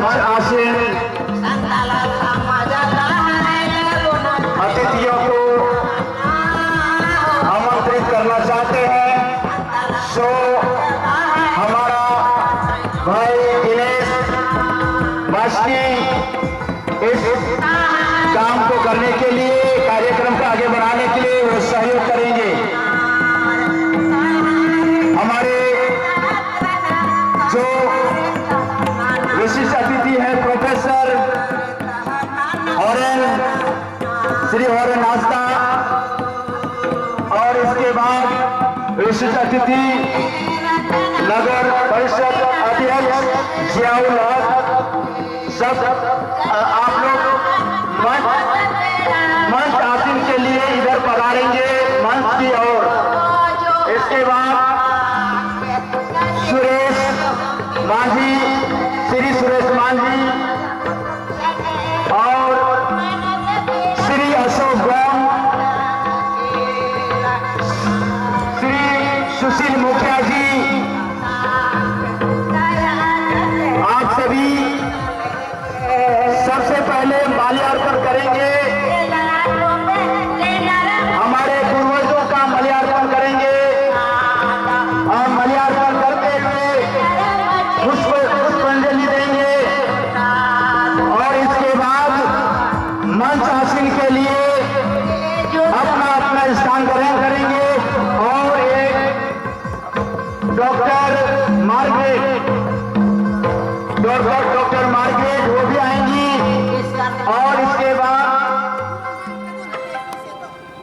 मंच आसीन अतिथियों को आमंत्रित करना चाहते हैं। सो हमारा भाई दिनेश बास्की इस काम को करने के लिए, कार्यक्रम को आगे बढ़ाने के लिए वो सहयोग करेंगे। हमारे जो विशिष्ट अतिथि है प्रोफेसर श्री हॉरेन नाजदा, और इसके बाद विशिष्ट अतिथि नगर परिषद अध्यक्ष जियाउल हक, सब आप लोग मंच आसीन के लिए इधर पधारेंगे मंच की ओर। इसके बाद सुरेश मांझी, श्री सुरेश मांझी और श्री अशोक गौम, श्री सुशील मुखिया जी, आप सभी सबसे पहले माल्यार्पण करेंगे। हमारे पूर्वजों का माल्यार्पण करेंगे और माल्यार्पण करते हुए पुष्पांजलि देंगे और इसके बाद मंच आसीन के लिए अपना अपना स्थान ग्रहण करेंगे और एक डॉक्टर मार्गरेट